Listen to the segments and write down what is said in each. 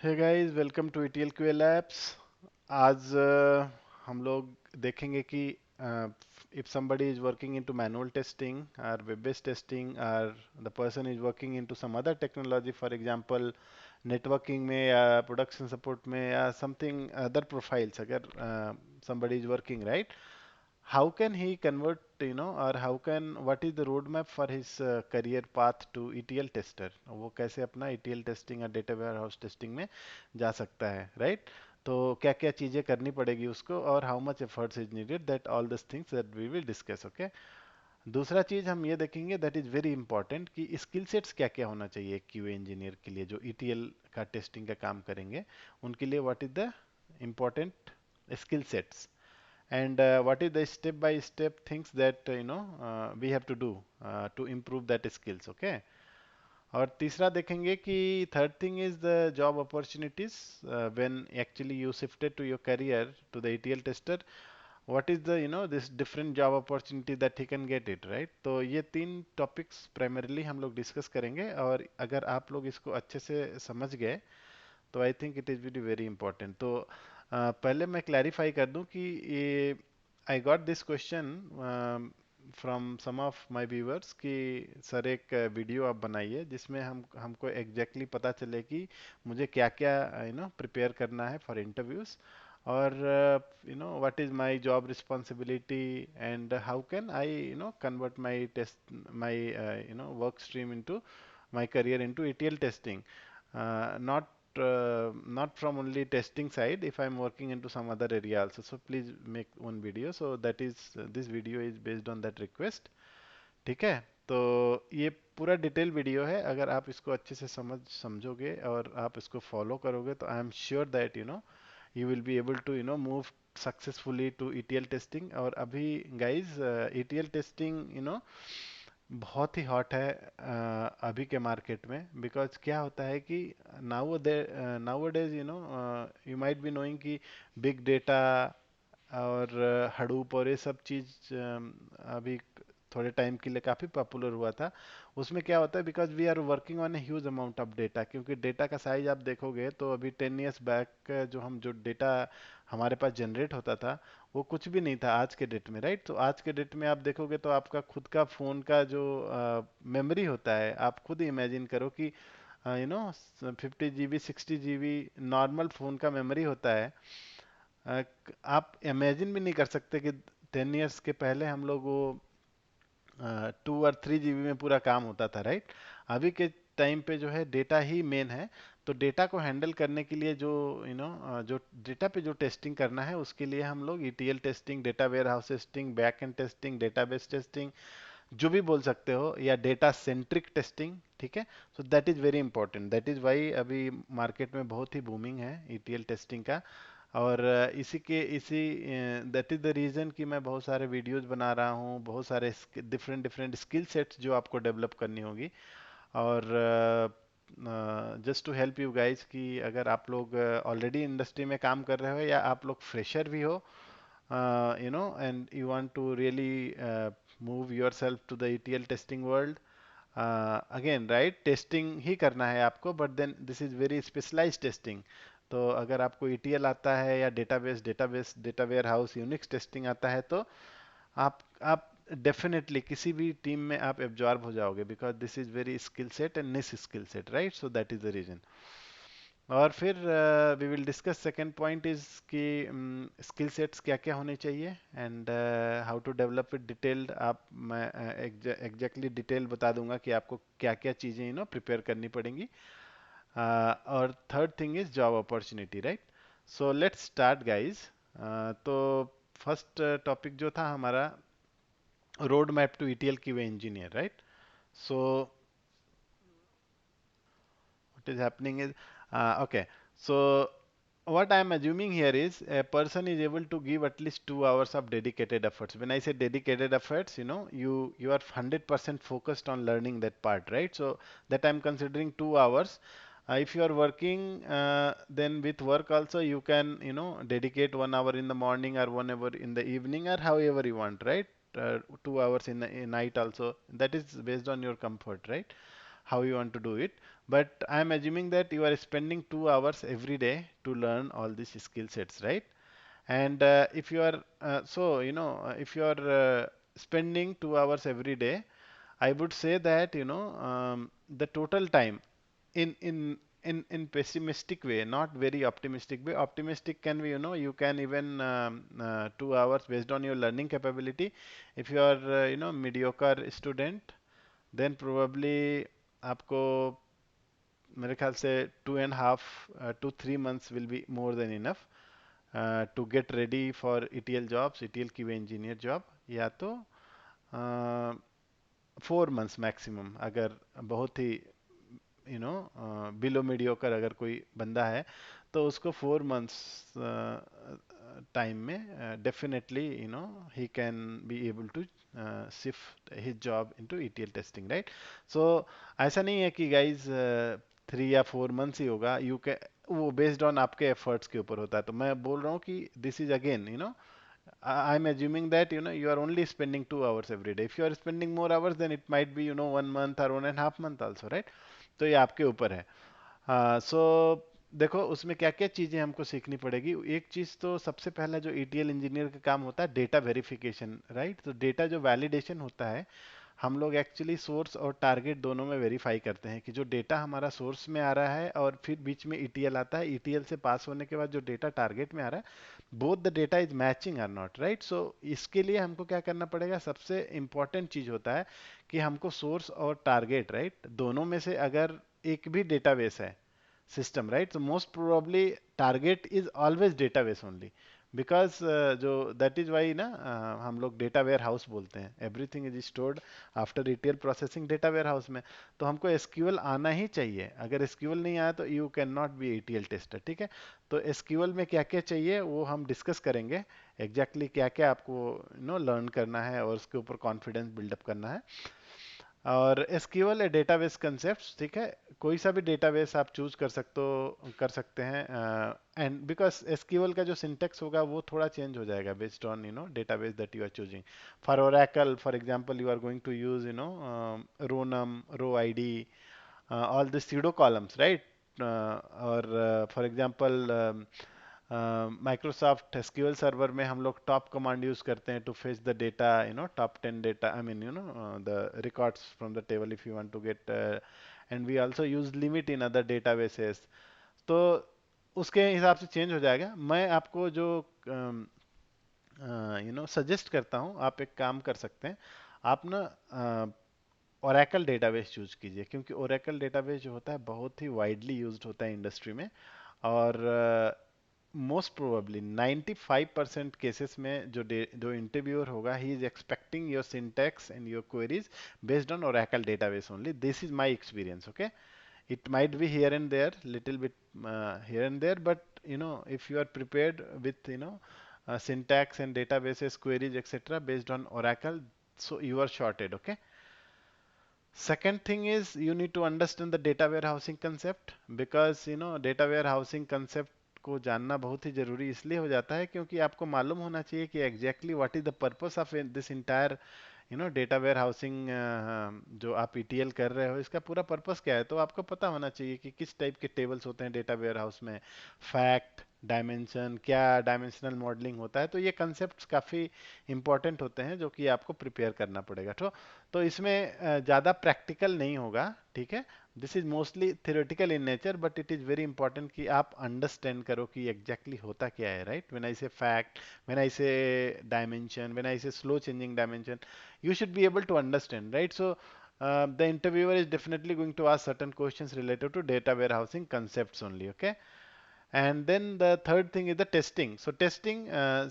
Hey guys, welcome to ETL Q labs. आज हम लोग देखेंगे कि if somebody is working into manual testing or web-based testing or the person is working into some other technology, for example networking में या production support में या something other profiles, अगर somebody is working, right, how can he convert, or how can, what is the roadmap for his career path to ETL tester? वो कैसे अपना ETL testing या data warehouse testing में जा सकता है, right? तो क्या क्या चीज़ें करनी पड़ेगी उसको और how much efforts is needed, that all these things that we will discuss, okay? दूसरा चीज़ हम ये देखेंगे, that is very important, कि स्किल सेट्स क्या क्या होना चाहिए QA इंजीनियर के लिए जो ETL का टेस्टिंग का काम करेंगे उनके लिए। what is the important skill sets and what is the step by step things that we have to do to improve that skills, okay? और तीसरा देखेंगे कि third thing is the job opportunities when actually you shifted to your career to the ETL tester, what is the this different job opportunity that he can get it, right? तो ये तीन topics primarily हम लोग discuss करेंगे और अगर आप लोग इसको अच्छे से समझ गए तो I think it is very very important. तो पहले मैं क्लैरिफाई कर दूं कि ये I got this question from some of my viewers कि सर एक वीडियो आप बनाइए जिसमें हमको एग्जैक्टली पता चले कि मुझे क्या क्या प्रिपेयर करना है फॉर इंटरव्यूज और what is my job responsibility and how can I convert my test my work stream into my career into ETL testing. Not from only testing side, if I'm working into some other area also, so please make one video. So that is this video is based on that request. ठीक है? तो ये पूरा detail video है। अगर आप इसको अच्छे से समझोगे और आप इसको फॉलो करोगे तो I am sure that you will be able to move successfully to ETL testing। और अभी guys, ETL testing बहुत ही हॉट है अभी के मार्केट में। बिकॉज क्या होता है कि now days you might be knowing कि बिग डेटा और हडूप और ये सब चीज़ अभी थोड़े टाइम के लिए काफ़ी पॉपुलर हुआ था। उसमें क्या होता है, because we are working on a huge amount of data, क्योंकि डेटा का साइज आप देखोगे तो अभी 10 years बैक जो डेटा हमारे पास जनरेट होता था वो कुछ भी नहीं था आज के डेट में, राइट? तो आज के डेट में आप देखोगे तो आपका खुद का फ़ोन का जो मेमोरी होता है, आप खुद ही इमेजिन करो कि 50 GB 60 GB नॉर्मल फ़ोन का मेमोरी होता है। आप इमेजिन भी नहीं कर सकते कि 10 years के पहले हम लोग वो 2 और 3 GB में पूरा काम होता था, राइट? अभी के टाइम पे जो है डेटा ही मेन है। तो डेटा को हैंडल करने के लिए जो डेटा पे जो टेस्टिंग करना है उसके लिए हम लोग ETL testing, data warehouse testing, back end testing, database testing, जो भी बोल सकते हो, या डेटा सेंट्रिक टेस्टिंग, ठीक है? So that is very important. That is why अभी मार्केट में बहुत ही बूमिंग है ETL टेस्टिंग का। और इसी दैट इज़ द रीज़न कि मैं बहुत सारे वीडियोस बना रहा हूँ, बहुत सारे डिफरेंट डिफरेंट स्किल सेट्स जो आपको डेवलप करनी होगी। और just to help you guys कि अगर आप लोग ऑलरेडी इंडस्ट्री में काम कर रहे हो या आप लोग फ्रेशर भी हो, and you want to really move yourself to the ETL testing world, again right, testing ही करना है आपको, but then this is very specialised testing. तो अगर आपको ETL आता है या data warehouse Unix testing आता है तो आप डेफिनेटली किसी भी टीम में आप एब्जॉर्ब हो जाओगे, because this is very skill set and niche skill set, right? So that is the reason. और फिर we will discuss second point is कि स्किल सेट्स क्या क्या होने चाहिए and how to develop it detailed. मैं एग्जैक्टली डिटेल बता दूंगा कि आपको क्या क्या चीज़ें प्रिपेयर करनी पड़ेंगी। और third thing is job opportunity, right? So let's start guys. तो फर्स्ट टॉपिक जो था हमारा, road map to ETL QA engineer, right? So what is happening is, okay, so what I am assuming here is a person is able to give at least 2 hours of dedicated efforts. When I say dedicated efforts, you are 100% focused on learning that part, right? So that I'm considering 2 hours. If you are working, then with work also you can dedicate 1 hour in the morning or 1 hour in the evening or however you want, right? 2 hours in the night also. That is based on your comfort, right? How you want to do it. but I'm assuming that you are spending 2 hours every day to learn all these skill sets, right? And if you are if you are spending 2 hours every day, I would say that the total time in pessimistic way, not very optimistic way. Optimistic can be, you can even 2 hours based on your learning capability. If you are mediocre student, then probably आपको मेरे ख्याल से 2.5 to 3 months will be more than enough to get ready for ETL jobs, ETL QA engineer job, या तो 4 months maximum, अगर बहुत ही below mediocre अगर कोई बंदा है तो उसको 4 months टाइम में definitely he can be able to shift his job into ETL testing, right? So ऐसा नहीं है कि गाइज 3 या 4 months ही होगा, यू कैन, वो बेस्ड ऑन आपके एफर्ट्स के ऊपर होता है। तो मैं बोल रहा हूँ कि this is again I'm assuming that you are only spending 2 hours every day. If you are spending more hours, then it might be 1 month or 1.5 month also, right? तो ये आपके ऊपर है। हाँ, सो देखो उसमें क्या क्या चीज़ें हमको सीखनी पड़ेगी। एक चीज़ तो सबसे पहला जो ETL इंजीनियर का काम होता है, डेटा वेरिफिकेशन, राइट? तो डेटा जो वैलिडेशन होता है, हम लोग एक्चुअली सोर्स और टारगेट दोनों में वेरीफाई करते हैं कि जो डेटा हमारा सोर्स में आ रहा है और फिर बीच में ETL आता है, ETL से पास होने के बाद जो डेटा टारगेट में आ रहा है, both the data is matching or not, right? So इसके लिए हमको क्या करना पड़ेगा? सबसे इंपॉर्टेंट चीज होता है कि हमको सोर्स और टारगेट, राइट, दोनों में से अगर एक भी डेटाबेस है system, right, so most probably target is always database only, because जो दैट इज वाई ना, हम लोग डेटा वेयर हाउस बोलते हैं, everything is stored after retail processing data warehouse में। तो हमको एसक्यूएल आना ही चाहिए। अगर एसक्यूएल नहीं आया तो you can not be ETL tester, ठीक है? तो एसक्यूएल में क्या क्या चाहिए वो हम डिस्कस करेंगे, एग्जैक्टली exactly क्या क्या आपको लर्न करना है और उसके ऊपर कॉन्फिडेंस बिल्डअप करना है। और एसक्यूएल है डेटाबेस कंसेप्ट, ठीक है? कोई सा भी डेटाबेस आप चूज कर सकते हैं, एंड बिकॉज एसक्यूएल का जो सिंटेक्स होगा वो थोड़ा चेंज हो जाएगा based on database that you are choosing. For Oracle for example, you are going to use row num, row ID, all the pseudo columns, right? और for example Microsoft SQL server में हम लोग top command use करते हैं to fetch the data, top 10 data, I mean the records from the table if you want to get, and we also use limit in other databases. तो उसके हिसाब से change हो जाएगा। मैं आपको जो सजेस्ट करता हूँ, आप एक काम कर सकते हैं, आप ना ओरेकल डेटाबेस चूज कीजिए, क्योंकि ओरेकल डेटाबेस जो होता है बहुत ही वाइडली यूज्ड होता है इंडस्ट्री में। और मोस्ट प्रोबेबली 95% केसेस में जो इंटरव्यूअर होगा, he is expecting your syntax and your queries based on Oracle database only. This is my experience, okay? It might be here and there, little bit here and there, but if you are prepared with syntax and databases, queries, etc., based on Oracle, so you are sorted, okay? Second thing is you need to understand the data warehousing concept, because data warehousing concept को जानना बहुत ही जरूरी इसलिए हो जाता है क्योंकि आपको मालूम होना चाहिए कि exactly what is the purpose of this entire data warehousing. जो आप ETL कर रहे हो, इसका पूरा पर्पस क्या है, तो आपको पता होना चाहिए कि किस टाइप के टेबल्स होते हैं डेटा वेयर हाउस में, फैक्ट, डायमेंशन, क्या डायमेंशनल मॉडलिंग होता है। तो ये कंसेप्ट काफ़ी इंपॉर्टेंट होते हैं जो कि आपको प्रिपेयर करना पड़ेगा। तो इसमें ज़्यादा प्रैक्टिकल नहीं होगा, ठीक है? This is mostly theoretical in nature, but it is very important कि आप अंडरस्टैंड करो कि एग्जैक्टली होता क्या है, राइट? व्हेन आई से फैक्ट, व्हेन आई से डायमेंशन, व्हेन आई से slow changing dimension, you should be able to understand, right? So the interviewer is definitely going to ask certain questions related to data warehousing concepts only, okay? And then the third thing is the testing. So testing,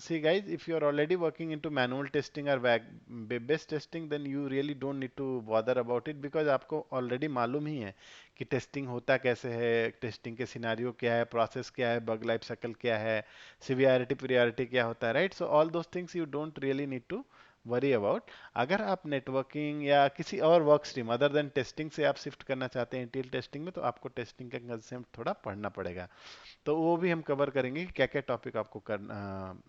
see guys, if you are already working into manual testing or web-based testing, then you really don't need to bother about it, because आपको already मालूम ही है कि testing होता कैसे है, testing के scenario क्या है, प्रोसेस क्या है, बग लाइफ साइकिल क्या है, सिवियरिटी प्रियोरिटी क्या होता है, right? So all those things you don't really need to worry about. अगर आप नेटवर्किंग या किसी और work stream other than testing से आप शिफ्ट करना चाहते हैं ETL टेस्टिंग में, तो आपको टेस्टिंग का कंसेप्ट थोड़ा पढ़ना पड़ेगा। तो वो भी हम कवर करेंगे कि क्या क्या टॉपिक आपको करना,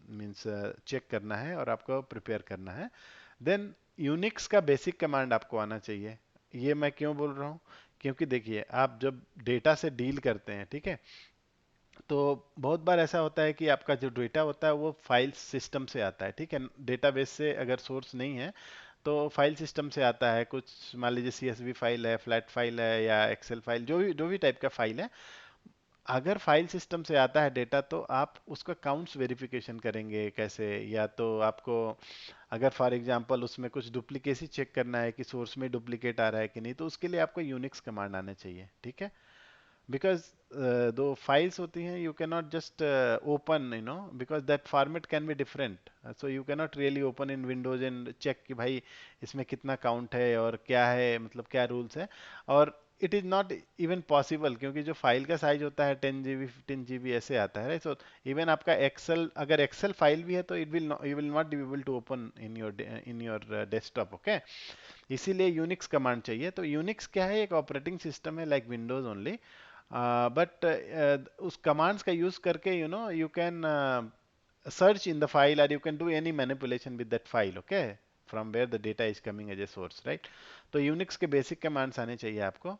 मीन्स चेक करना है और आपको प्रिपेयर करना है। देन यूनिक्स का बेसिक कमांड आपको आना चाहिए। ये मैं क्यों बोल रहा हूँ क्योंकि देखिए आप जब डेटा से डील करते हैं, ठीक है, तो बहुत बार ऐसा होता है कि आपका जो डेटा होता है वो फाइल सिस्टम से आता है, ठीक है, डेटाबेस से अगर सोर्स नहीं है तो फाइल सिस्टम से आता है। कुछ मान लीजिए सीएसवी फाइल है, फ्लैट फाइल है, या एक्सेल फाइल, जो भी टाइप का फाइल है। अगर फाइल सिस्टम से आता है डेटा तो आप उसका काउंट्स वेरिफिकेशन करेंगे कैसे, या तो आपको अगर फॉर एग्जांपल उसमें कुछ डुप्लीकेसी चेक करना है कि सोर्स में डुप्लीकेट आ रहा है कि नहीं, तो उसके लिए आपको यूनिक्स कमांड आने चाहिए, ठीक है। बिकॉज दो फाइल्स होती हैं, you can not just open, because that format can be different, so you can not really open in Windows and check कि भाई इसमें कितना काउंट है और क्या है, मतलब क्या रूल्स है। और it is not even possible, क्योंकि जो फाइल का साइज होता है 10 GB 15 GB ऐसे आता है, राइट। सो इवन आपका एक्सेल, अगर एक्सेल फाइल भी है तो it will you will not be able to open in your desktop, okay. इसीलिए यूनिक्स कमांड चाहिए। तो यूनिक्स क्या है, एक ऑपरेटिंग सिस्टम है लाइक विंडोज ओनली, बट उस कमांड्स का यूज करके you can search in the file, or you can do any manipulation with that file, okay, from where the data is coming as a source, right। तो Unix के basic commands आने चाहिए आपको।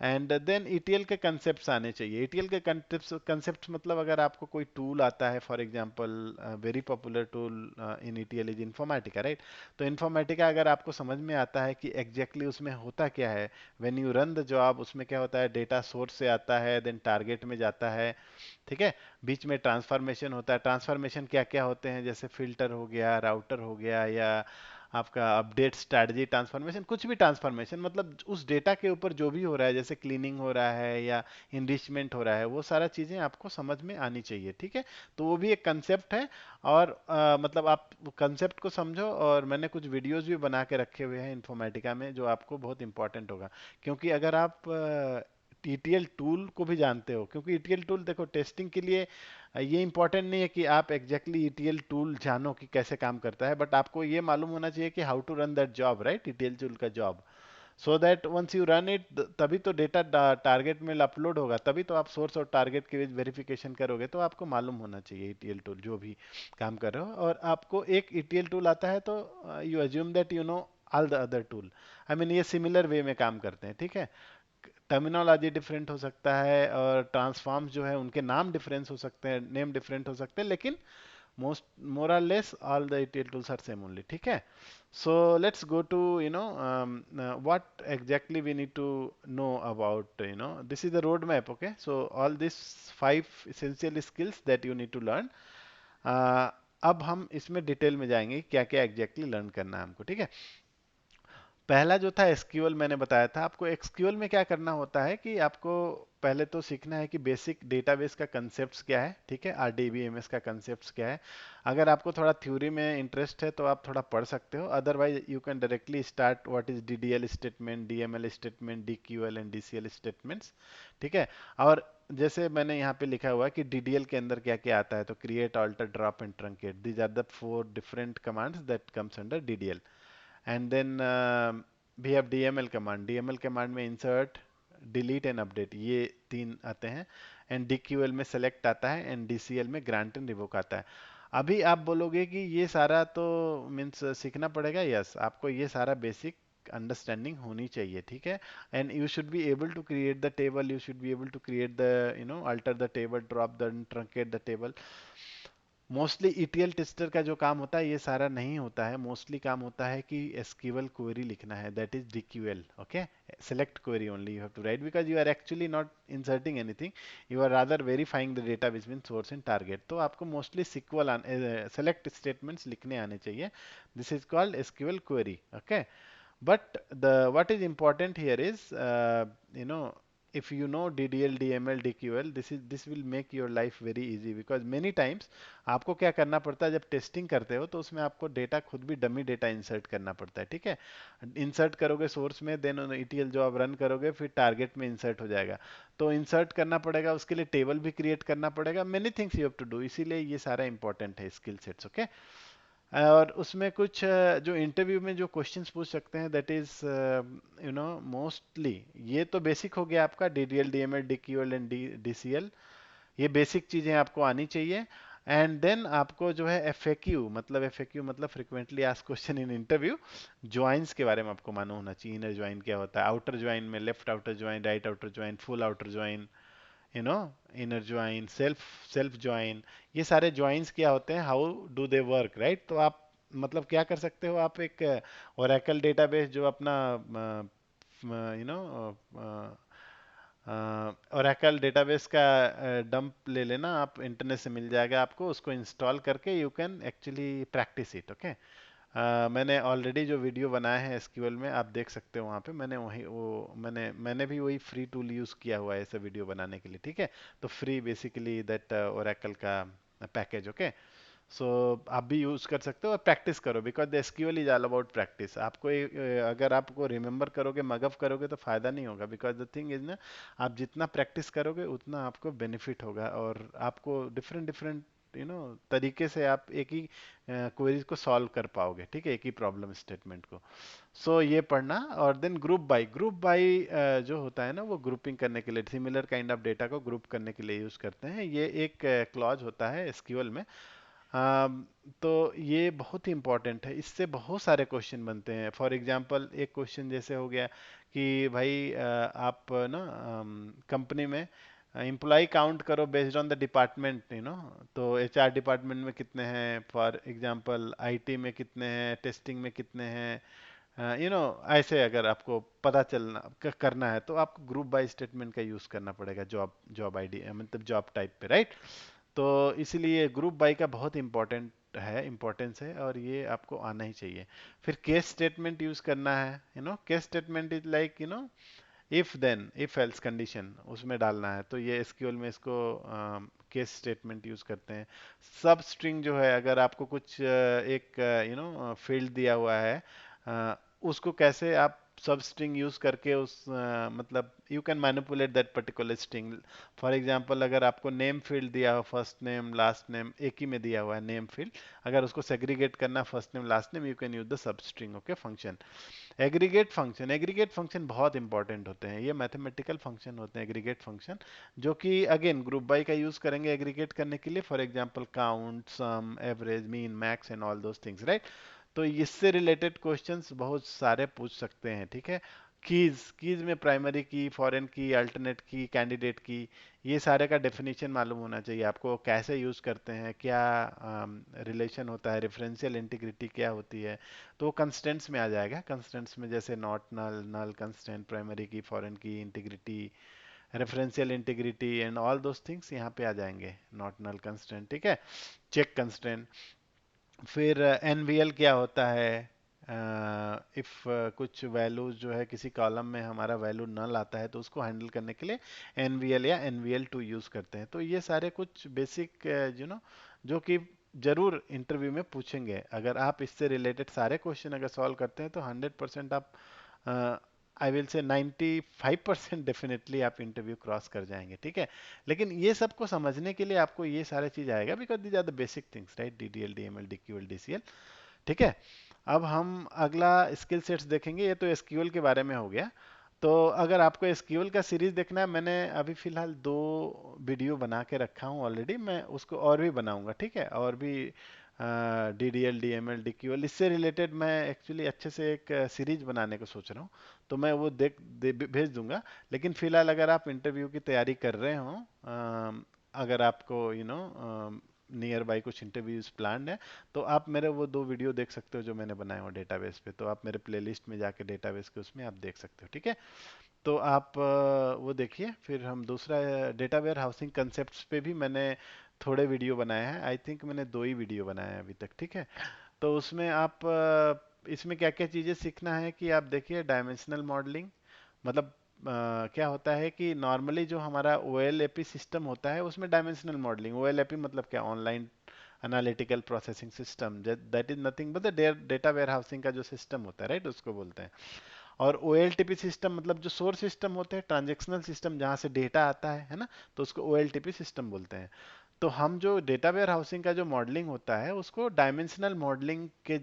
And then ETL के concept आने चाहिए। ETL के concept मतलब अगर आपको कोई टूल आता है, for example very popular tool in ETL is Informatica, right. तो इन्फॉर्मेटिका अगर आपको समझ में आता है कि एग्जैक्टली उसमें होता क्या है, when you run the job, उसमें क्या होता है, डेटा सोर्स से आता है, देन टारगेट में जाता है, ठीक है। बीच में ट्रांसफॉर्मेशन होता है। ट्रांसफॉर्मेशन क्या क्या होते हैं, जैसे फिल्टर हो गया, राउटर हो गया, या आपका अपडेट स्ट्रैटेजी ट्रांसफॉर्मेशन, कुछ भी ट्रांसफॉर्मेशन, मतलब उस डेटा के ऊपर जो भी हो रहा है, जैसे क्लीनिंग हो रहा है या इनरिचमेंट हो रहा है, वो सारा चीज़ें आपको समझ में आनी चाहिए, ठीक है। तो वो भी एक कंसेप्ट है। और मतलब आप कंसेप्ट को समझो, और मैंने कुछ वीडियोस भी बना के रखे हुए हैं इन्फॉर्मेटिका में जो आपको बहुत इंपॉर्टेंट होगा। क्योंकि अगर आप ईटीएल टूल को भी जानते हो, क्योंकि ईटीएल टूल देखो टेस्टिंग के लिए ये इंपॉर्टेंट नहीं है कि आप एग्जैक्टली ईटीएल टूल जानो कि कैसे काम करता है, बट आपको ये मालूम होना चाहिए कि how to run that job, right, ETL tool का job. So that once you run it, तभी तो डेटा टारगेट में अपलोड होगा, तभी तो आप सोर्स और टारगेट के बीच वेरिफिकेशन करोगे। तो आपको मालूम होना चाहिए ईटीएल टूल जो भी काम कर रहे हो। और आपको एक ईटीएल टूल आता है तो you assume that you know all the other tool. I mean ये सिमिलर वे में काम करते हैं, ठीक है। टर्मिनोलॉजी डिफरेंट हो सकता है, और ट्रांसफॉर्म्स जो है उनके नाम डिफरेंस हो सकते हैं, नेम डिफरेंट हो सकते हैं, लेकिन most more or less all the ETL tools are same only, ठीक है। So let's go to what exactly we need to know about, this is the roadmap, okay। So all these 5 essential skills that you need to learn। अब हम इसमें detail में जाएंगे क्या क्या exactly learn करना है हमको, ठीक है। पहला जो था एसक्यूएल, मैंने बताया था आपको। एसक्यूएल में क्या करना होता है कि आपको पहले तो सीखना है कि बेसिक डेटाबेस का कंसेप्ट क्या है, ठीक है, आरडीबीएमएस का कंसेप्ट क्या है। अगर आपको थोड़ा थ्योरी में इंटरेस्ट है तो आप थोड़ा पढ़ सकते हो, otherwise you can directly start what is DDL statement, DML statement, DQL and DCL statements, ठीक है। और जैसे मैंने यहाँ पे लिखा हुआ है कि डीडीएल के अंदर क्या क्या आता है, तो create, alter, drop and truncate, these are the 4 different commands that comes under DDL. And then we have DML command. DML command में इंसर्ट, डिलीट एंड अपडेट, ये 3 आते हैं। एंड डीक्यूएल में सेलेक्ट आता है, एंड डीसीएल में ग्रांट एंड रिवोक आता है। अभी आप बोलोगे कि ये सारा तो मीन्स सीखना पड़ेगा, यस, आपको ये सारा बेसिक अंडरस्टैंडिंग होनी चाहिए, ठीक है। And you should be able to create the table, you should be able to create the alter the table, drop the, truncate the table. Mostly ETL tester का जो काम होता है ये सारा नहीं होता है। मोस्टली काम होता है कि एसक्यूएल क्वेरी लिखना है, that is DQL, okay. Select query only you have to write, because you are actually not inserting anything, you are rather verifying the data between source and target. तो आपको mostly SQL select statements लिखने आने चाहिए। This is called SQL query, okay. But the what is important here is, if you know DDL, DML, DQL, this will make your life very easy, because many times आपको क्या करना पड़ता है जब testing करते हो, तो उसमें आपको डेटा खुद भी डमी डेटा इंसर्ट करना पड़ता है, ठीक है। इंसर्ट करोगे सोर्स में, देन ETL जो आप रन करोगे फिर टारगेट में इंसर्ट हो जाएगा। तो इंसर्ट करना पड़ेगा, उसके लिए टेबल भी क्रिएट करना पड़ेगा, many things you have to do, इसीलिए ये सारा इंपॉर्टेंट है स्किल सेट्स, ओके। और उसमें कुछ जो इंटरव्यू में जो क्वेश्चंस पूछ सकते हैं, दैट इज मोस्टली, ये तो बेसिक हो गया आपका डीडीएल, डीएमएल, डीक्यूएल एंड डीसीएल, ये बेसिक चीजें आपको आनी चाहिए। एंड देन आपको जो है एफ ए क्यू मतलब frequently asked question in interview, joins के बारे में आपको मालूम होना चाहिए। इनर ज्वाइन क्या होता है, आउटर ज्वाइन में left outer join, right outer join, full outer join, you know, inner join, self self join, ये सारे ज्वाइंस क्या होते हैं, how do they work, right. तो आप मतलब क्या कर सकते हो, आप एक ओरेकल डेटाबेस जो अपना यू नो ओरेकल डेटाबेस का डंप ले लेना आप, इंटरनेट से मिल जाएगा आपको, उसको इंस्टॉल करके you can actually practice it, okay. मैंने ऑलरेडी जो वीडियो बनाए हैं एसक्यूएल में आप देख सकते हो, वहाँ पे मैंने वही वो मैंने भी वही फ्री टूल यूज़ किया हुआ है ऐसे वीडियो बनाने के लिए, ठीक है। तो फ्री बेसिकली दैट ओरेकल का पैकेज, ओके। सो आप भी यूज कर सकते हो और प्रैक्टिस करो, because the SQL is all about practice. आपको अगर आपको रिमेंबर करोगे, मगअप करोगे तो फायदा नहीं होगा, बिकॉज द थिंग इज ना, आप जितना प्रैक्टिस करोगे उतना आपको बेनिफिट होगा, और आपको डिफरेंट डिफरेंट तरीके से आप एक ही क्वेरीज को सॉल्व कर पाओगे, ठीक है, एक ही प्रॉब्लम स्टेटमेंट को। सो ये पढ़ना। और देन ग्रुप बाई जो होता है ना, वो ग्रुपिंग करने के लिए, सिमिलर काइंड ऑफ डेटा को ग्रुप करने के लिए यूज करते हैं। ये एक क्लॉज होता है एसक्यूएल में। अम, तो ये बहुत ही इंपॉर्टेंट है, इससे बहुत सारे क्वेश्चन बनते हैं। फॉर एग्जांपल एक क्वेश्चन जैसे हो गया कि भाई आप ना कंपनी में एम्प्लॉय काउंट करो बेस्ड ऑन द डिपार्टमेंट, तो एचआर डिपार्टमेंट में कितने हैं, फॉर एग्जांपल आईटी में कितने हैं, टेस्टिंग में कितने हैं, ऐसे अगर आपको पता चलना करना है तो आपको ग्रुप बाय स्टेटमेंट का यूज करना पड़ेगा, जॉब जॉब आईडी मतलब जॉब टाइप पे, राइट। तो इसीलिए ग्रुप बाय का बहुत इम्पोर्टेंस है, और ये आपको आना ही चाहिए। फिर केस स्टेटमेंट यूज करना है, case statement is like if then if else condition उसमें डालना है, तो ये एसक्यूएल में इसको केस स्टेटमेंट यूज करते हैं। सब स्ट्रिंग जो है, अगर आपको कुछ एक फील्ड दिया हुआ है, अ, उसको कैसे आप सब स्ट्रिंग यूज करके मतलब you can manipulate that particular string. For example अगर आपको नेम फील्ड दिया हो, फर्स्ट नेम लास्ट नेम एक ही में दिया हुआ है नेम फील्ड, अगर उसको सेग्रीगेट करना first name last name, you can use the sub string, okay, function. Aggregate function बहुत इंपॉर्टेंट होते हैं, ये मैथमेटिकल फंक्शन होते हैं एग्रीगेट फंक्शन, जो कि अगेन ग्रुप बाय का यूज करेंगे एग्रीगेट करने के लिए, for example count, sum, average, mean, max and all those things, right. तो इससे रिलेटेड क्वेश्चंस बहुत सारे पूछ सकते हैं, ठीक है। कीज कीज में प्राइमरी की, फॉरेन की, अल्टरनेट की, कैंडिडेट की, ये सारे का डेफिनेशन मालूम होना चाहिए आपको, कैसे यूज करते हैं, क्या रिलेशन होता है, रेफरेंशियल इंटीग्रिटी क्या होती है। तो वो कंस्टेंट्स में आ जाएगा, कंस्टेंट्स में जैसे not null, null constant, primary key, foreign key, integrity, referential integrity and all those things यहाँ पे आ जाएंगे, नॉट नल कंस्टेंट, ठीक है, चेक कंस्टेंट। फिर एनवीएल क्या होता है, इफ कुछ वैल्यूज जो है किसी कॉलम में हमारा वैल्यू नल आता है, तो उसको हैंडल करने के लिए एनवीएल या एनवीएल 2 यूज करते हैं। तो ये सारे कुछ बेसिक जो कि जरूर इंटरव्यू में पूछेंगे। अगर आप इससे रिलेटेड सारे क्वेश्चन अगर सॉल्व करते हैं तो 100% आप, आई विल से 95% डेफिनेटली आप इंटरव्यू क्रॉस कर जाएंगे, ठीक है। लेकिन ये सबको समझने के लिए आपको ये सारे चीज आएगा, because these are the basic things, right, DDL, DML, DQL, DCL, ठीक है। अब हम अगला स्किल सेट्स देखेंगे, ये तो एसक्यूएल के बारे में हो गया। तो अगर आपको एसक्यूएल का सीरीज देखना है, मैंने अभी फिलहाल 2 वीडियो बना के रखा हूँ ऑलरेडी, मैं उसको और भी बनाऊंगा, ठीक है, और भी डीडीएल, डीएमएल, डीक्यूएल इससे रिलेटेड मैं एक्चुअली अच्छे से एक सीरीज बनाने को सोच रहा हूँ। तो मैं वो भेज दूंगा। लेकिन फिलहाल अगर आप इंटरव्यू की तैयारी कर रहे हो, अगर आपको नियर बाई कुछ इंटरव्यूज प्लान है, तो आप मेरे वो 2 वीडियो देख सकते हो जो मैंने बनाए हो डेटाबेस पे, तो आप मेरे प्लेलिस्ट में जाके डेटाबेस के उसमें आप देख सकते हो, ठीक है। तो आप वो देखिए। फिर हम दूसरा डेटा वेयर हाउसिंग कंसेप्ट पे भी मैंने थोड़े वीडियो बनाए हैं, आई थिंक मैंने 2 ही वीडियो बनाए हैं अभी तक, ठीक है। तो उसमें आप इसमें क्या क्या चीज़ें सीखना है कि आप देखिए, डायमेंशनल मॉडलिंग मतलब क्या होता है कि नॉर्मली जो हमारा ओएलएपी सिस्टम होता है उसमें डायमेंशनल मॉडलिंग, ओएलएपी मतलब क्या, online analytical processing system, that is nothing but the data warehousing का जो सिस्टम होता है, राइट, उसको बोलते हैं। और ओएलटीपी सिस्टम मतलब जो सोर्स सिस्टम होते हैं, ट्रांजैक्शनल सिस्टम जहाँ से डेटा आता है ना, तो उसको ओएलटीपी सिस्टम बोलते हैं। तो हम जो डेटा वेयर हाउसिंग का जो मॉडलिंग होता है उसको डायमेंशनल मॉडलिंग के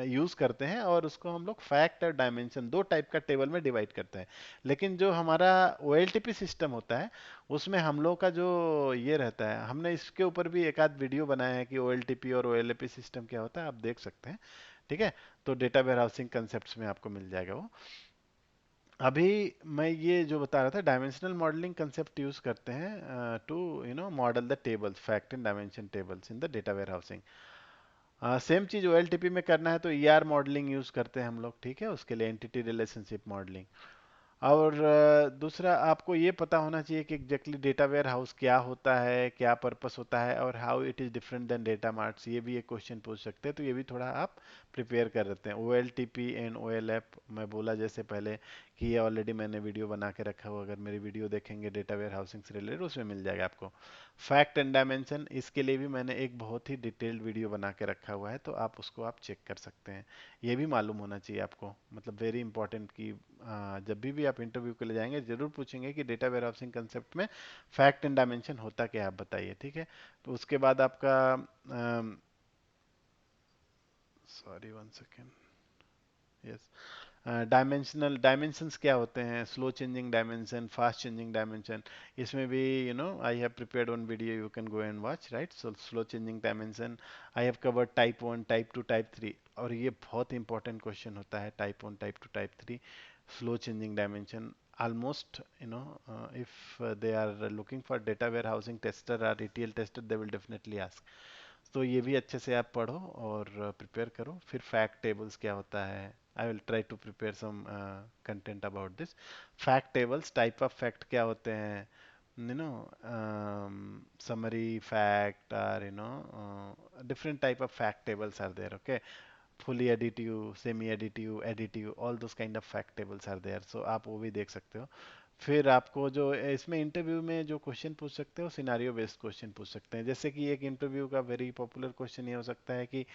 यूज करते हैं, और उसको हम लोग फैक्ट और डायमेंशन दो टाइप का टेबल में डिवाइड करते हैं। लेकिन जो हमारा OLTP सिस्टम होता है उसमें हम लोग का जो ये रहता है, हमने इसके ऊपर भी एक आध वीडियो बनाया है कि OLTP और OLAP सिस्टम क्या होता है, आप देख सकते हैं। ठीक है, तो डेटा वेयर हाउसिंग कंसेप्ट में आपको मिल जाएगा वो। अभी मैं ये जो बता रहा था, डायमेंशनल मॉडलिंग कंसेप्ट यूज करते हैं to model the tables, fact and dimension tables in the data warehousing. Same चीज OLTP में करना है तो ER मॉडलिंग यूज करते हैं हम लोग। ठीक है, उसके लिए एंटिटी रिलेशनशिप मॉडलिंग। और दूसरा आपको ये पता होना चाहिए कि एग्जैक्टली डेटा वेयर हाउस क्या होता है, क्या पर्पस होता है, और how it is different then data marts. ये भी एक क्वेश्चन पूछ सकते हैं, तो ये भी थोड़ा आप प्रिपेयर कर देते हैं। OLTP एंड OLAP मैं बोला जैसे पहले कि ये ऑलरेडी मैंने वीडियो बना के रखा हुआ, अगर मेरी वीडियो देखेंगे डेटा वेयर हाउसिंग से रिलेटेड उसमें मिल जाएगा आपको। फैक्ट एंड डायमेंशन, इसके लिए भी मैंने एक बहुत ही डिटेल्ड वीडियो बना के रखा हुआ है, तो आप उसको आप चेक कर सकते हैं। ये भी मालूम होना चाहिए आपको, मतलब वेरी इंपॉर्टेंट कि जब भी आप इंटरव्यू के लिए जाएंगे जरूर पूछेंगे कि डेटा वेयर हाउसिंग कंसेप्ट में फैक्ट एंड डायमेंशन होता क्या है, आप बताइए। ठीक है, तो उसके बाद आपका sorry one second, yes, dimensional dimensions क्या होते हैं, slow changing dimension, fast changing dimension. इसमें भी I have prepared one video, you can go and watch, right. So slow changing dimension I have covered type 1, type 2, type 3। और ये बहुत important question होता है, type 1, type 2, type 3, slow changing dimension. Almost, if they are looking for data warehousing tester or ETL tester, they will definitely ask. तो ये भी अच्छे से आप पढ़ो और प्रिपेयर करो। फिर फैक्ट टेबल्स क्या होता है, I will try to prepare some content about this. Fact tables, type of fact क्या होते हैं, summary fact, or different type of fact tables are there. Okay, fully additive, semi additive, additive, all those kind of fact tables are there, so आप वो भी देख सकते हो। फिर आपको जो इसमें इंटरव्यू में जो क्वेश्चन पूछ सकते हो, सिनारियो बेस्ड क्वेश्चन पूछ सकते हैं। जैसे कि एक इंटरव्यू का वेरी पॉपुलर क्वेश्चन ये हो सकता है कि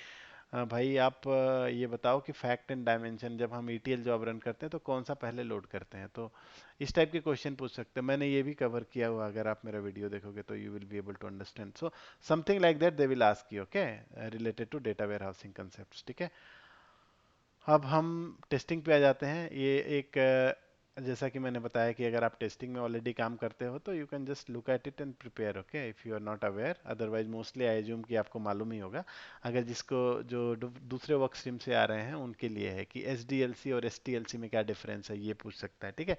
भाई आप ये बताओ कि फैक्ट एंड डायमेंशन जब हम ETL जॉब रन करते हैं तो कौन सा पहले लोड करते हैं। तो इस टाइप के क्वेश्चन पूछ सकते हैं, मैंने ये भी कवर किया हुआ, अगर आप मेरा वीडियो देखोगे तो you will be able to understand. So something like that they will ask you, okay, related to data warehousing concept. ठीक है, अब हम टेस्टिंग पे आ जाते हैं। ये एक जैसा कि मैंने बताया कि अगर आप टेस्टिंग में ऑलरेडी काम करते हो तो you can just look at it and prepare, okay, if you are not aware. Otherwise mostly I assume कि आपको मालूम ही होगा। अगर जिसको जो दूसरे वर्क स्ट्रीम से आ रहे हैं उनके लिए है कि SDLC और STLC में क्या डिफरेंस है, ये पूछ सकता है। ठीक है,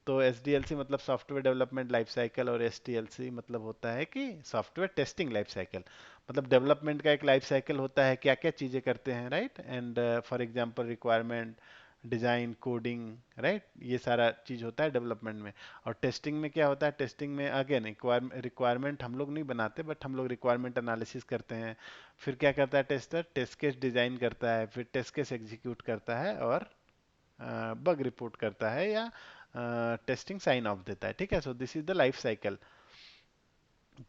तो SDLC मतलब सॉफ्टवेयर डेवलपमेंट लाइफ साइकिल, और STLC मतलब होता है कि सॉफ्टवेयर टेस्टिंग लाइफ साइकिल। मतलब डेवलपमेंट का एक लाइफ साइकिल होता है, क्या क्या चीज़ें करते हैं, right. And for example requirement, design, coding, right, ये सारा चीज़ होता है डेवलपमेंट में। और टेस्टिंग में क्या होता है, टेस्टिंग में अगेन रिक्वायरमेंट हम लोग नहीं बनाते, बट हम लोग रिक्वायरमेंट एनालिसिस करते हैं। फिर क्या करता है टेस्टर, टेस्ट केस डिजाइन करता है, फिर टेस्ट केस एग्जीक्यूट करता है, और बग रिपोर्ट करता है, या टेस्टिंग साइन ऑफ देता है। ठीक है, so this is the life cycle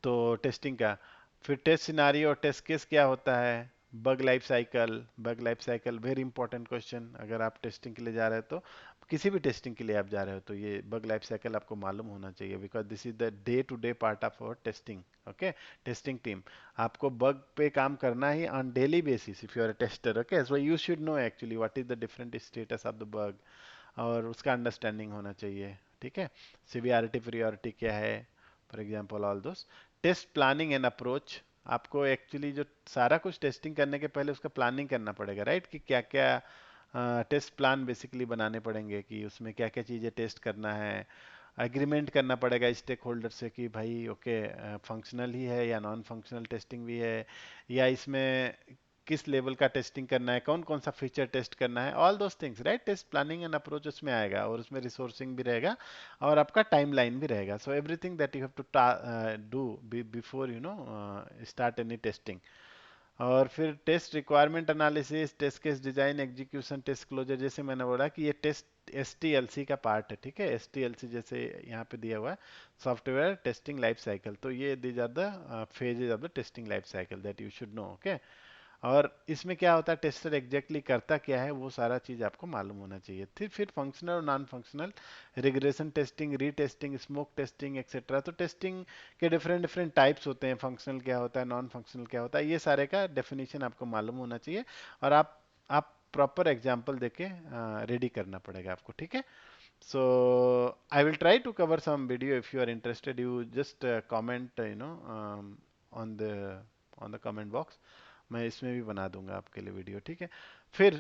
तो टेस्टिंग का। फिर टेस्ट सिनारियो और टेस्ट केस क्या होता है, bug life cycle. Bug life cycle very important question, अगर आप टेस्टिंग के लिए जा रहे हो तो, किसी भी टेस्टिंग के लिए आप जा रहे हो तो ये बग लाइफ साइकिल आपको मालूम होना चाहिए, because this is the day to day part of our testing. Okay, testing team, आपको बग पे काम करना ही on daily basis if you are a tester. Okay, so you should know actually what is the different status of the bug, और उसका understanding होना चाहिए। ठीक है, सीवियरिटी, प्रियोरिटी क्या है, for example all those. Test planning and approach, आपको actually जो सारा कुछ टेस्टिंग करने के पहले उसका प्लानिंग करना पड़ेगा, राइट, कि क्या क्या टेस्ट प्लान बेसिकली बनाने पड़ेंगे, कि उसमें क्या क्या चीज़ें टेस्ट करना है। एग्रीमेंट करना पड़ेगा स्टेक होल्डर से कि भाई ओके, फंक्शनल ही है या नॉन फंक्शनल टेस्टिंग भी है, या इसमें किस लेवल का टेस्टिंग करना है, कौन कौन सा फीचर टेस्ट करना है, all those things, right. Test planning and approach उसमें आएगा, और उसमें रिसोर्सिंग भी रहेगा, और आपका टाइमलाइन भी रहेगा। So everything that you have to do before start any testing. और फिर test requirement analysis, test case design, execution, test closure, जैसे मैंने बोला कि ये टेस्ट STLC का पार्ट है। ठीक है, STLC जैसे यहाँ पे दिया हुआ है, सॉफ्टवेयर टेस्टिंग लाइफ साइकिल। तो ये these are the phases of the testing life cycle that you should know, okay. और इसमें क्या होता है, टेस्टर एग्जैक्टली करता क्या है वो सारा चीज आपको मालूम होना चाहिए। फिर फंक्शनल और non functional, regression testing, retesting, smoke testing etcetera. तो टेस्टिंग के डिफरेंट डिफरेंट टाइप्स होते हैं, फंक्शनल क्या होता है, नॉन फंक्शनल क्या होता है, ये सारे का डेफिनेशन आपको मालूम होना चाहिए। और आप प्रॉपर एग्जाम्पल देके रेडी करना पड़ेगा आपको, ठीक है। So I will try to cover some video. If you are interested, you just comment, on the comment box. मैं इसमें भी बना दूंगा आपके लिए वीडियो, ठीक है। फिर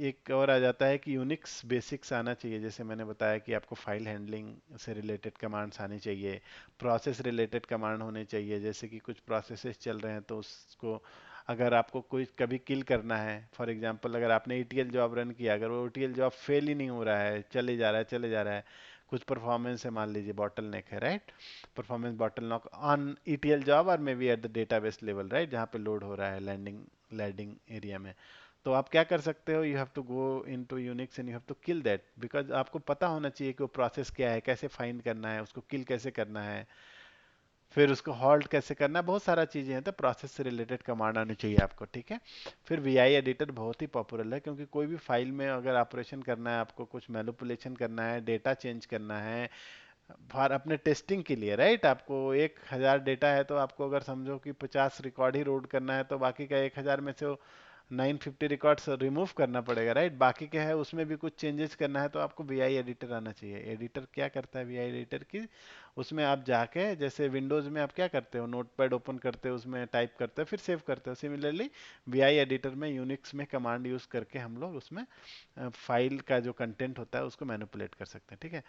एक और आ जाता है कि यूनिक्स बेसिक्स आना चाहिए। जैसे मैंने बताया कि आपको फाइल हैंडलिंग से रिलेटेड कमांड्स आनी चाहिए, प्रोसेस रिलेटेड कमांड होने चाहिए। जैसे कि कुछ प्रोसेसेस चल रहे हैं तो उसको अगर आपको कोई कभी किल करना है, फॉर एग्जांपल अगर आपने ईटीएल जॉब रन किया, अगर वो ईटीएल जॉब फेल ही नहीं हो रहा है, चले जा रहा है चले जा रहा है, कुछ परफॉर्मेंस है, मान लीजिए बॉटल नेक है, right, performance bottleneck on ETL job और maybe at the database level, right, जहाँ पे लोड हो रहा है लैंडिंग लैंडिंग एरिया में। तो आप क्या कर सकते हो, you have to go into Unix and you have to kill that, because आपको पता होना चाहिए कि वो प्रोसेस क्या है, कैसे फाइंड करना है उसको, किल कैसे करना है, फिर उसको हॉल्ट कैसे करना है, बहुत सारा चीजें हैं। तो प्रोसेस से रिलेटेड कमांड आनी चाहिए आपको, ठीक है। फिर वीआई एडिटर बहुत ही पॉपुलर है, क्योंकि कोई भी फाइल में अगर ऑपरेशन करना है, आपको कुछ मैनिपुलेशन करना है, डेटा चेंज करना है फॉर अपने टेस्टिंग के लिए, राइट। आपको 1,000 डेटा है तो आपको अगर समझो कि 50 रिकॉर्ड ही लोड करना है, तो बाकी का 1,000 में से 950 रिकॉर्ड्स रिमूव करना पड़ेगा, राइट। बाकी क्या है उसमें भी कुछ चेंजेस करना है, तो आपको वीआई एडिटर आना चाहिए। एडिटर क्या करता है वीआई एडिटर की, उसमें आप जाके जैसे विंडोज में आप क्या करते हो, नोटपैड ओपन करते हो, उसमें टाइप करते हो, फिर सेव करते हो, सिमिलरली वीआई एडिटर में यूनिक्स में कमांड यूज करके हम लोग उसमें फाइल का जो कंटेंट होता है उसको मैनिपुलेट कर सकते हैं, ठीक है।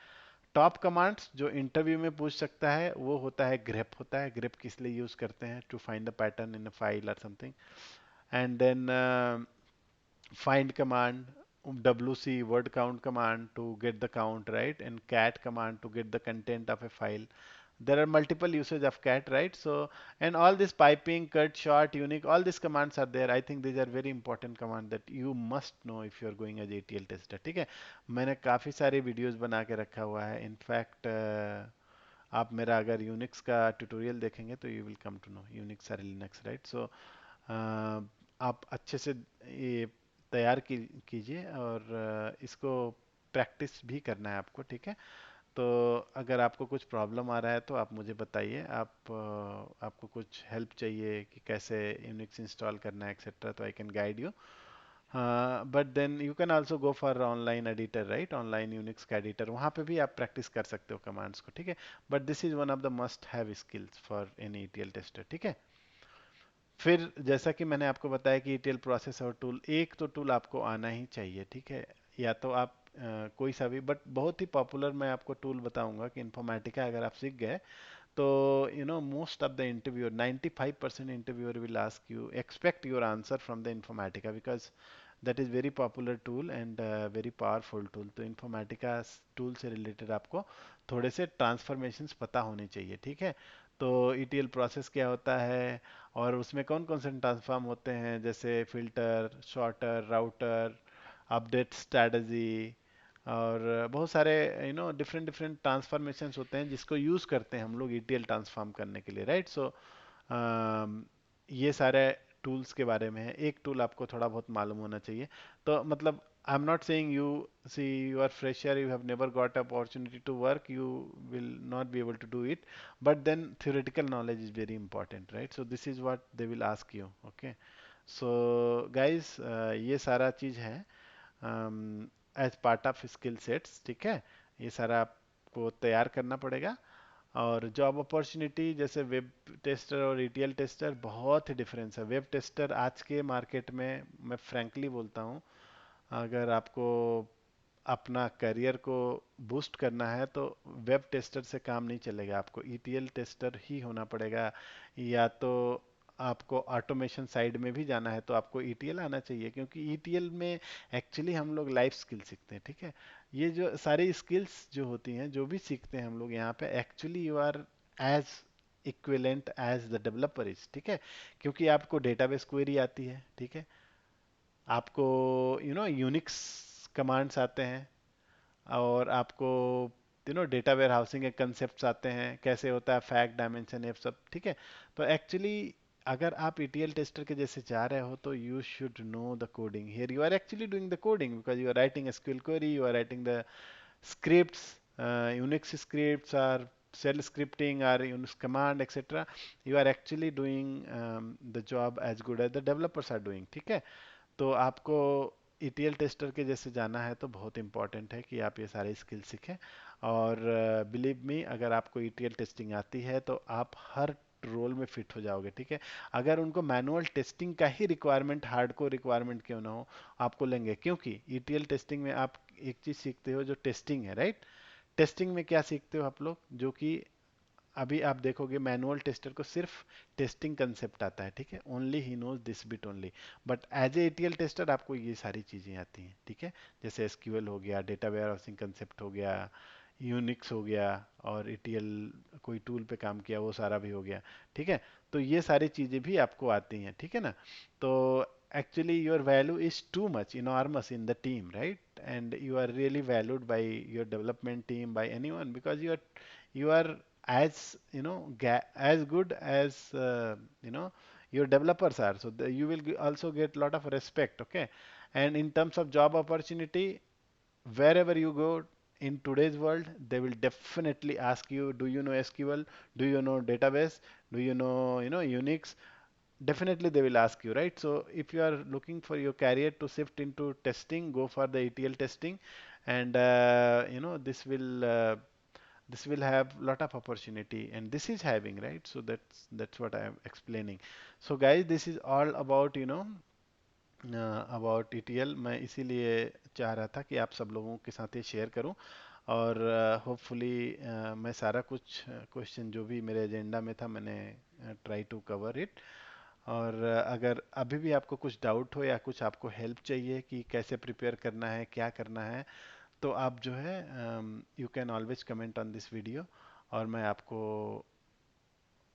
टॉप कमांड्स जो इंटरव्यू में पूछ सकता है वो होता है ग्रेप, होता है ग्रेप किस लिए यूज करते हैं, to find the pattern in a file और something. And then find command, wc word count command to get the count, right, and cat command to get the content of a file. There are multiple usage of cat, right? So and all this piping, cut, short, unique, all these commands are there. I think these are very important command that you must know if you are going as ATL tester, ठीक है। मैंने काफी सारे videos बना के रखा हुआ है, इनफैक्ट आप मेरा अगर यूनिक्स का ट्यूटोरियल देखेंगे तो you will come to know Unix और लिनक्स, राइट। सो आप अच्छे से ये तैयार कीजिए और इसको प्रैक्टिस भी करना है आपको, ठीक है। तो अगर आपको कुछ प्रॉब्लम आ रहा है तो आप मुझे बताइए, आपको कुछ हेल्प चाहिए कि कैसे यूनिक्स इंस्टॉल करना है एक्सेट्रा, तो I can guide you. But then you can also go for online editor, right, online Unix का एडिटर, वहाँ पे भी आप प्रैक्टिस कर सकते हो कमांड्स को, ठीक है। But this is one of the must have skills for any ETL tester, ठीक है। फिर जैसा कि मैंने आपको बताया कि ईटीएल प्रोसेस और टूल, एक तो टूल आपको आना ही चाहिए, ठीक है। या तो आप कोई सा भी, बट बहुत ही पॉपुलर मैं आपको टूल बताऊंगा कि इन्फॉर्मेटिका अगर आप सीख गए तो most of the interviewer, 95% interviewer will ask you, expect your answer from the Informatica, because that is very popular tool and very powerful tool. तो इन्फॉर्मेटिका टूल से रिलेटेड आपको थोड़े से ट्रांसफॉर्मेशंस पता होने चाहिए, ठीक है। तो ईटीएल प्रोसेस क्या होता है और उसमें कौन कौन से ट्रांसफॉर्म होते हैं, जैसे filter, shorter, router, update strategy, और बहुत सारे डिफरेंट डिफरेंट ट्रांसफॉर्मेशंस होते हैं जिसको यूज करते हैं हम लोग ईटीएल ट्रांसफॉर्म करने के लिए, राइट। सो ये सारे टूल्स के बारे में है। एक टूल आपको थोड़ा बहुत मालूम होना चाहिए। तो मतलब I am not saying you, see you are fresher, you have never got opportunity to work, you will not be able to do it, but then theoretical knowledge is very important, right? So this is what they will ask you, okay? So guys, ये सारा चीज है as part of skill sets, ठीक है। ये सारा आपको तैयार करना पड़ेगा। और जॉब अपॉर्चुनिटी जैसे वेब टेस्टर और ईटीएल टेस्टर, बहुत ही डिफरेंस है। वेब टेस्टर आज के मार्केट में, मैं फ्रैंकली बोलता हूँ, अगर आपको अपना करियर को बूस्ट करना है तो वेब टेस्टर से काम नहीं चलेगा, आपको ईटीएल टेस्टर ही होना पड़ेगा। या तो आपको ऑटोमेशन साइड में भी जाना है तो आपको ईटीएल आना चाहिए, क्योंकि ईटीएल में एक्चुअली हम लोग लाइफ स्किल सीखते हैं, ठीक है। ये जो सारी स्किल्स जो होती हैं, जो भी सीखते हैं हम लोग यहाँ पे, actually you are as equivalent as the developer is, ठीक है। क्योंकि आपको डेटाबेस क्वेरी आती है, ठीक है, आपको यूनिक्स कमांड्स आते हैं, और आपको डेटा वेयर हाउसिंग के कंसेप्ट आते हैं, कैसे होता है फैक्ट डायमेंशन, ये सब, ठीक है। तो एक्चुअली अगर आप ETL टेस्टर के जैसे जा रहे हो तो you should know the coding here, you are actually doing the coding because you are writing SQL query, you are writing the scripts, Unix scripts or shell scripting or Unix command etc. You are actually doing the job as good as the developers are doing. ठीक है, तो आपको ETL tester के जैसे जाना है तो बहुत इंपॉर्टेंट है कि आप ये सारे स्किल सीखें। और बिलीव मी, अगर आपको ETL टेस्टिंग आती है तो आप हर रोल में फिट हो जाओगे। ठीक है, अगर उनको मैनुअल टेस्टिंग का ही रिक्वायरमेंट, हार्डकोर रिक्वायरमेंट क्यों ना हो, आपको लेंगे, क्योंकि ETL टेस्टिंग में आप एक चीज सीखते हो जो टेस्टिंग है, राइट। टेस्टिंग में क्या सीखते हो आप लोग, जो कि अभी आप देखोगे मैनुअल टेस्टर को सिर्फ टेस्टिंग कंसेप्ट आता है। ठीक है, ओनली ही knows this bit only. But as a ETL tester आपको ये सारी चीजें आती हैं। ठीक है, जैसे SQL हो गया, डेटा वेयर हाउसिंग कंसेप्ट हो गया, यूनिक्स हो गया, और ETL कोई टूल पे काम किया वो सारा भी हो गया। ठीक है, तो ये सारी चीजें भी आपको आती हैं। ठीक है ना, तो actually your value is too much enormous in the team, right? And you are really valued by your development team, by anyone, because you are as as good as your developers are, so you will also get lot of respect. Okay, and in terms of job opportunity, wherever you go in today's world, they will definitely ask you, do you know SQL, do you know database, do you know Unix? Definitely they will ask you, right? So if you are looking for your career to shift into testing, go for the ETL testing, and this will have lot of opportunity, and this is having, right? So that's what I am explaining. So guys, this is all about about ETL। मैं इसीलिए चाह रहा था कि आप सब लोगों के साथ ये शेयर करूं, और होपफुली मैं सारा कुछ क्वेश्चन जो भी मेरे एजेंडा में था मैंने ट्राई टू कवर इट। और अगर अभी भी आपको कुछ डाउट हो या कुछ आपको हेल्प चाहिए कि कैसे प्रिपेयर करना है, क्या करना है, तो आप जो है you can always comment on this video, और मैं आपको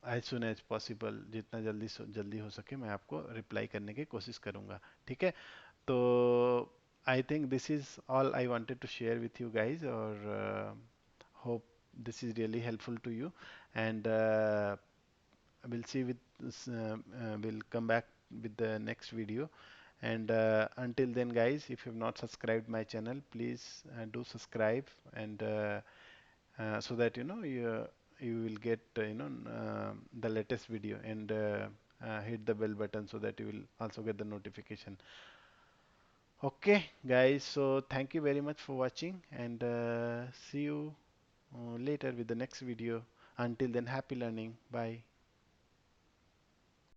एज सुन एज पॉसिबल, जितना जल्दी जल्दी हो सके, मैं आपको रिप्लाई करने की कोशिश करूंगा। ठीक है, तो I think this is all I wanted to share with you guys, और hope this is really helpful to you, and we'll see we'll come back with the next video. And until then guys, if you've not subscribed my channel, please do subscribe, and so that you will get the latest video, and hit the bell button so that you will also get the notification. Okay guys, so thank you very much for watching, and see you later with the next video. Until then, happy learning. Bye.